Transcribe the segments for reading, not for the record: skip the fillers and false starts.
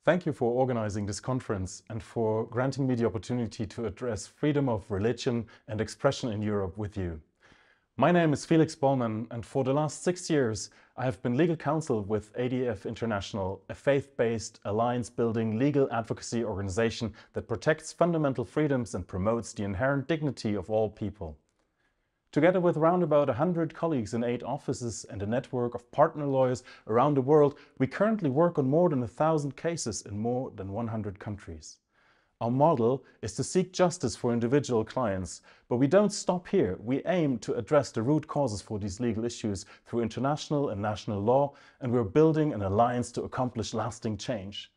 Thank you for organizing this conference and for granting me the opportunity to address freedom of religion and expression in Europe with you. My name is Felix Bollmann, and for the last 6 years, I have been legal counsel with ADF International, a faith-based, alliance-building legal advocacy organization that protects fundamental freedoms and promotes the inherent dignity of all people. Together with around about 100 colleagues in 8 offices and a network of partner lawyers around the world, we currently work on more than 1,000 cases in more than 100 countries. Our model is to seek justice for individual clients, but we don't stop here. We aim to address the root causes for these legal issues through international and national law, and we're building an alliance to accomplish lasting change.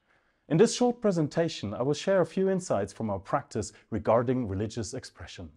In this short presentation, I will share a few insights from our practice regarding religious expression.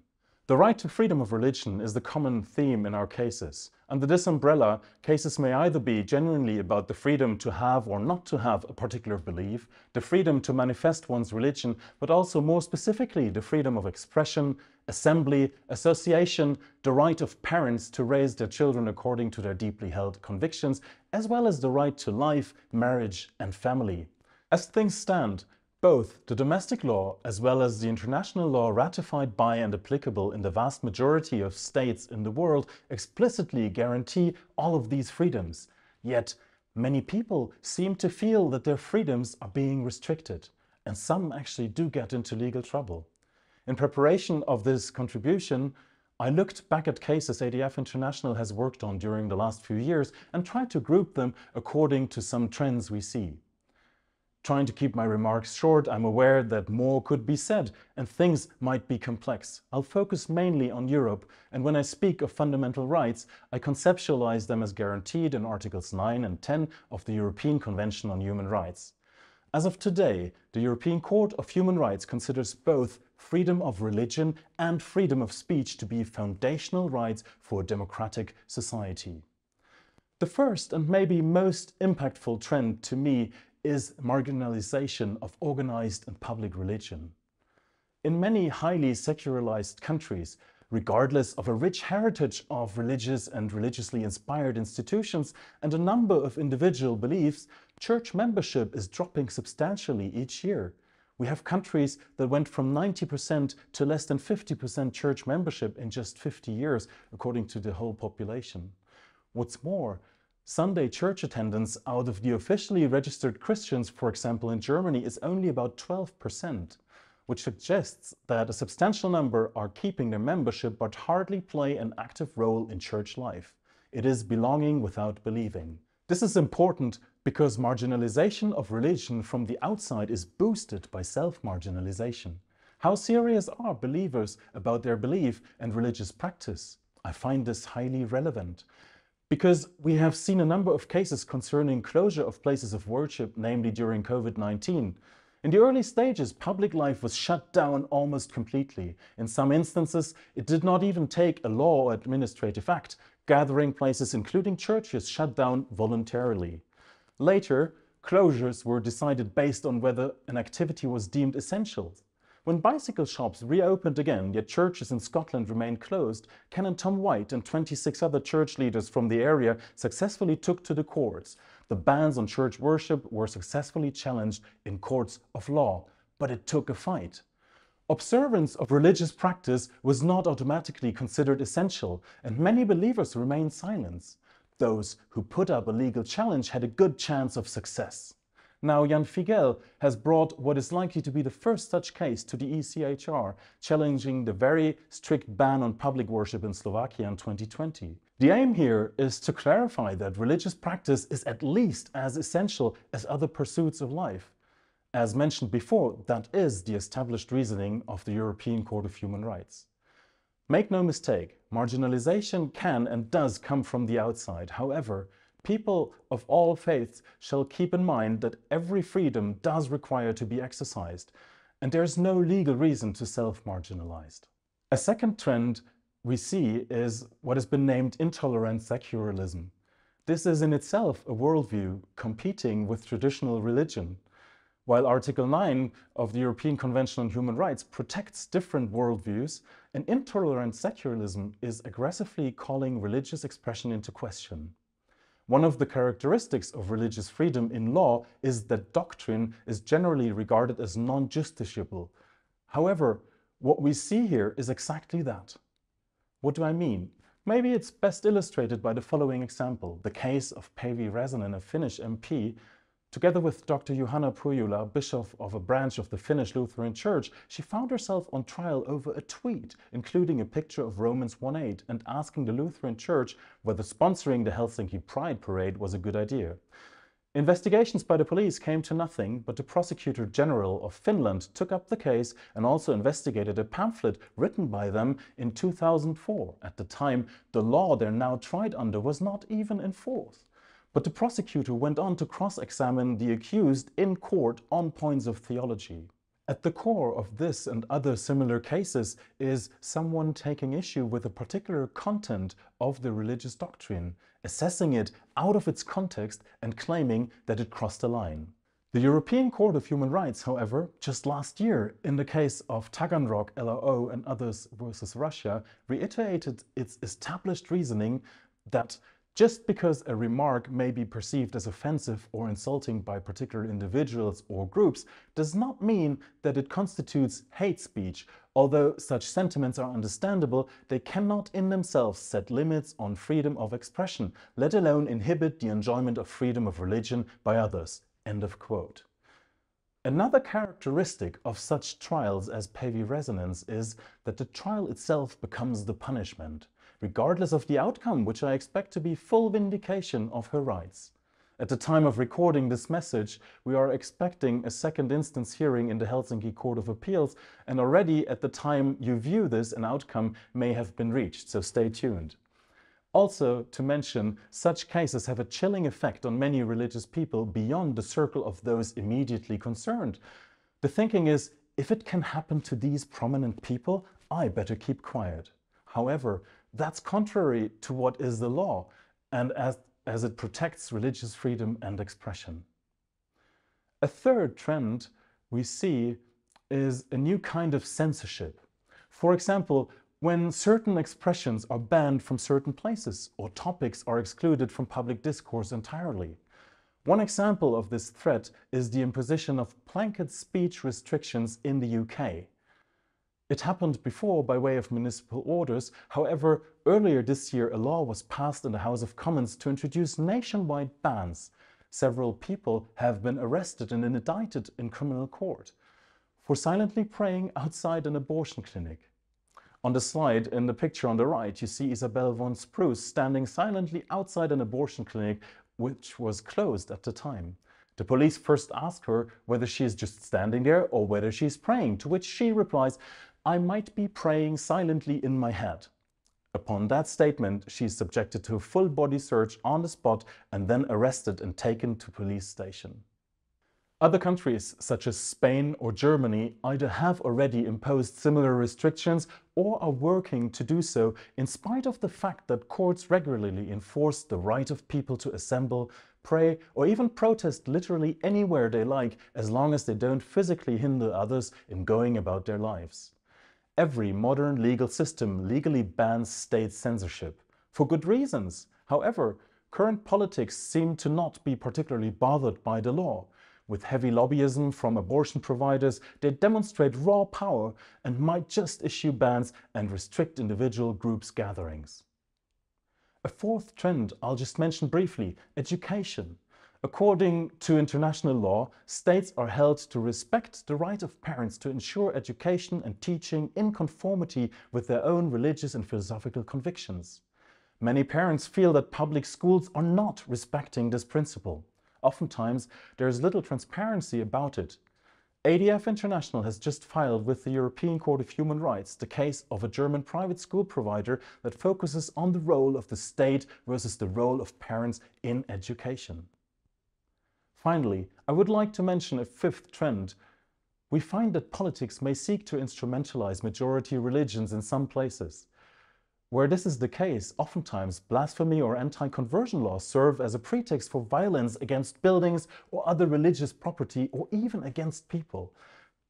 The right to freedom of religion is the common theme in our cases. Under this umbrella, cases may either be genuinely about the freedom to have or not to have a particular belief, the freedom to manifest one's religion, but also more specifically the freedom of expression, assembly, association, the right of parents to raise their children according to their deeply held convictions, as well as the right to life, marriage, and family. As things stand, both the domestic law as well as the international law ratified by and applicable in the vast majority of states in the world explicitly guarantee all of these freedoms. Yet, many people seem to feel that their freedoms are being restricted, and some actually do get into legal trouble. In preparation of this contribution, I looked back at cases ADF International has worked on during the last few years and tried to group them according to some trends we see. Trying to keep my remarks short, I'm aware that more could be said and things might be complex. I'll focus mainly on Europe, and when I speak of fundamental rights, I conceptualize them as guaranteed in Articles 9 and 10 of the European Convention on Human Rights. As of today, the European Court of Human Rights considers both freedom of religion and freedom of speech to be foundational rights for a democratic society. The first and maybe most impactful trend to me is marginalization of organized and public religion. In many highly secularized countries, regardless of a rich heritage of religious and religiously inspired institutions and a number of individual beliefs, church membership is dropping substantially each year. We have countries that went from 90% to less than 50% church membership in just 50 years, according to the whole population. What's more, Sunday church attendance out of the officially registered Christians, for example in Germany, is only about 12%, which suggests that a substantial number are keeping their membership but hardly play an active role in church life. It is belonging without believing. This is important because marginalization of religion from the outside is boosted by self-marginalization. How serious are believers about their belief and religious practice? I find this highly relevant, because we have seen a number of cases concerning closure of places of worship, namely during COVID-19. In the early stages, public life was shut down almost completely. In some instances, it did not even take a law or administrative act. Gathering places, including churches, shut down voluntarily. Later, closures were decided based on whether an activity was deemed essential. When bicycle shops reopened again, yet churches in Scotland remained closed, Canon Tom White and 26 other church leaders from the area successfully took to the courts. The bans on church worship were successfully challenged in courts of law, but it took a fight. Observance of religious practice was not automatically considered essential, and many believers remained silent. Those who put up a legal challenge had a good chance of success. Now, Jan Figel has brought what is likely to be the first such case to the ECHR, challenging the very strict ban on public worship in Slovakia in 2020. The aim here is to clarify that religious practice is at least as essential as other pursuits of life. As mentioned before, that is the established reasoning of the European Court of Human Rights. Make no mistake, marginalization can and does come from the outside. However, people of all faiths shall keep in mind that every freedom does require to be exercised, and there is no legal reason to self-marginalize. A second trend we see is what has been named intolerant secularism. This is in itself a worldview competing with traditional religion. While Article 9 of the European Convention on Human Rights protects different worldviews, an intolerant secularism is aggressively calling religious expression into question. One of the characteristics of religious freedom in law is that doctrine is generally regarded as non-justiciable. However, what we see here is exactly that. What do I mean? Maybe it's best illustrated by the following example, the case of Päivi Räsänen, a Finnish MP. Together with Dr. Juhana Pujula, bishop of a branch of the Finnish Lutheran Church, she found herself on trial over a tweet, including a picture of Romans 1:8 and asking the Lutheran Church whether sponsoring the Helsinki Pride Parade was a good idea. Investigations by the police came to nothing, but the Prosecutor General of Finland took up the case and also investigated a pamphlet written by them in 2004. At the time, the law they're now tried under was not even in force. But the prosecutor went on to cross-examine the accused in court on points of theology. At the core of this and other similar cases is someone taking issue with a particular content of the religious doctrine, assessing it out of its context and claiming that it crossed a line. The European Court of Human Rights, however, just last year, in the case of Taganrog, LRO and others versus Russia, reiterated its established reasoning that just because a remark may be perceived as offensive or insulting by particular individuals or groups does not mean that it constitutes hate speech. Although such sentiments are understandable, they cannot in themselves set limits on freedom of expression, let alone inhibit the enjoyment of freedom of religion by others. End of quote. Another characteristic of such trials as Päivi Räsänen's is that the trial itself becomes the punishment, regardless of the outcome, which I expect to be full vindication of her rights. At the time of recording this message, we are expecting a second instance hearing in the Helsinki Court of Appeals, and already at the time you view this, an outcome may have been reached, so stay tuned. Also, to mention, such cases have a chilling effect on many religious people beyond the circle of those immediately concerned. The thinking is, if it can happen to these prominent people, I better keep quiet. However, that's contrary to what is the law, and as it protects religious freedom and expression. A third trend we see is a new kind of censorship. For example, when certain expressions are banned from certain places or topics are excluded from public discourse entirely. One example of this threat is the imposition of blanket speech restrictions in the UK. It happened before by way of municipal orders. However, earlier this year a law was passed in the House of Commons to introduce nationwide bans. Several people have been arrested and indicted in criminal court for silently praying outside an abortion clinic. On the slide, in the picture on the right, you see Isabel von Spruce standing silently outside an abortion clinic which was closed at the time. The police first ask her whether she is just standing there or whether she is praying, to which she replies, "I might be praying silently in my head." Upon that statement, she is subjected to a full body search on the spot and then arrested and taken to police station. Other countries, such as Spain or Germany, either have already imposed similar restrictions or are working to do so, in spite of the fact that courts regularly enforce the right of people to assemble, pray, or even protest literally anywhere they like, as long as they don't physically hinder others in going about their lives. Every modern legal system legally bans state censorship, for good reasons. However, current politics seem to not be particularly bothered by the law. With heavy lobbyism from abortion providers, they demonstrate raw power and might just issue bans and restrict individual groups' gatherings. A fourth trend I'll just mention briefly, education. According to international law, states are held to respect the right of parents to ensure education and teaching in conformity with their own religious and philosophical convictions. Many parents feel that public schools are not respecting this principle. Oftentimes, there is little transparency about it. ADF International has just filed with the European Court of Human Rights the case of a German private school provider that focuses on the role of the state versus the role of parents in education. Finally, I would like to mention a fifth trend. We find that politics may seek to instrumentalize majority religions in some places. Where this is the case, oftentimes blasphemy or anti-conversion laws serve as a pretext for violence against buildings or other religious property, or even against people.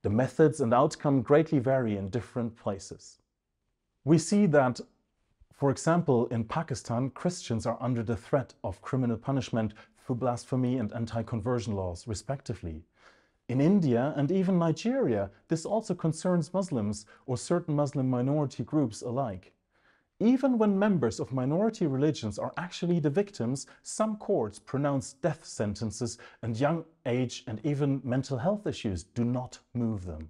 The methods and outcome greatly vary in different places. We see that For example, in Pakistan, Christians are under the threat of criminal punishment through blasphemy and anti-conversion laws, respectively. In India and even Nigeria, this also concerns Muslims or certain Muslim minority groups alike. Even when members of minority religions are actually the victims, some courts pronounce death sentences, and young age and even mental health issues do not move them.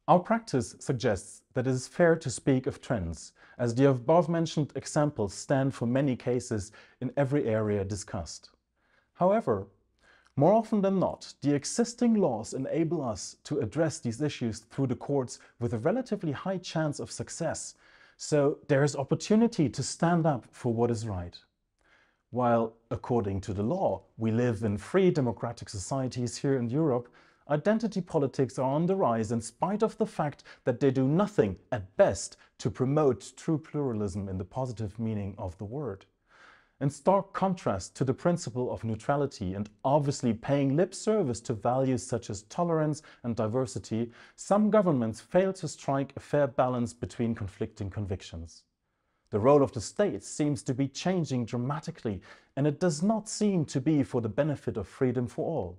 Our practice suggests that it is fair to speak of trends, as the above-mentioned examples stand for many cases in every area discussed. However, more often than not, the existing laws enable us to address these issues through the courts with a relatively high chance of success, so there is opportunity to stand up for what is right. While, according to the law, we live in free democratic societies here in Europe, identity politics are on the rise in spite of the fact that they do nothing, at best, to promote true pluralism in the positive meaning of the word. In stark contrast to the principle of neutrality and obviously paying lip service to values such as tolerance and diversity, some governments fail to strike a fair balance between conflicting convictions. The role of the state seems to be changing dramatically, and it does not seem to be for the benefit of freedom for all.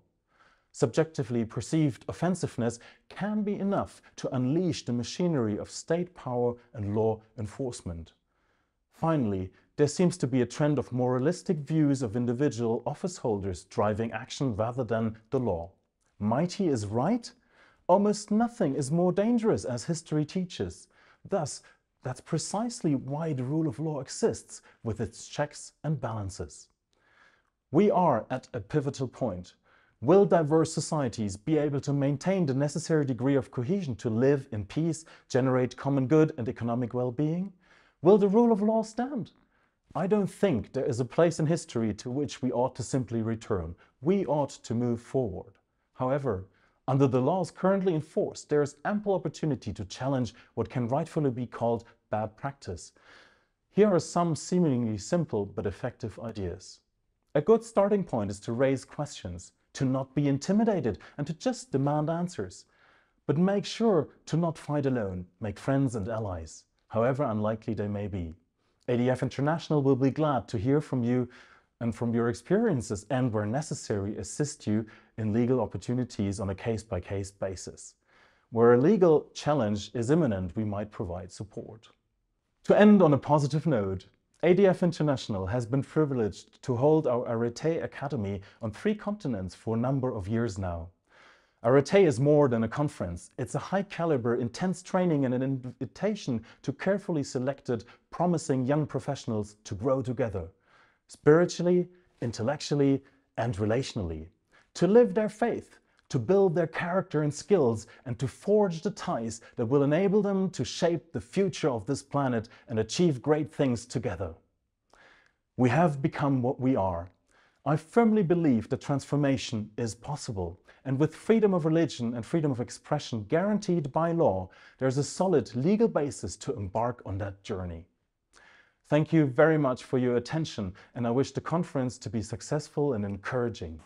Subjectively perceived offensiveness can be enough to unleash the machinery of state power and law enforcement. Finally, there seems to be a trend of moralistic views of individual office holders driving action rather than the law. Mighty is right? Almost nothing is more dangerous, as history teaches. Thus, that's precisely why the rule of law exists, with its checks and balances. We are at a pivotal point. Will diverse societies be able to maintain the necessary degree of cohesion to live in peace, generate common good and economic well-being? Will the rule of law stand? I don't think there is a place in history to which we ought to simply return. We ought to move forward. However, under the laws currently in force, there is ample opportunity to challenge what can rightfully be called bad practice. Here are some seemingly simple but effective ideas. A good starting point is to raise questions, to not be intimidated, and to just demand answers. But make sure to not fight alone, make friends and allies, however unlikely they may be. ADF International will be glad to hear from you and from your experiences, and where necessary, assist you in legal opportunities on a case-by-case basis. Where a legal challenge is imminent, we might provide support. To end on a positive note, ADF International has been privileged to hold our Arete Academy on 3 continents for a number of years now. Arete is more than a conference. It's a high-caliber, intense training and an invitation to carefully selected, promising young professionals to grow together, spiritually, intellectually, and relationally, to live their faith, to build their character and skills, and to forge the ties that will enable them to shape the future of this planet and achieve great things together. We have become what we are. I firmly believe that transformation is possible, and with freedom of religion and freedom of expression guaranteed by law, there is a solid legal basis to embark on that journey. Thank you very much for your attention, and I wish the conference to be successful and encouraging.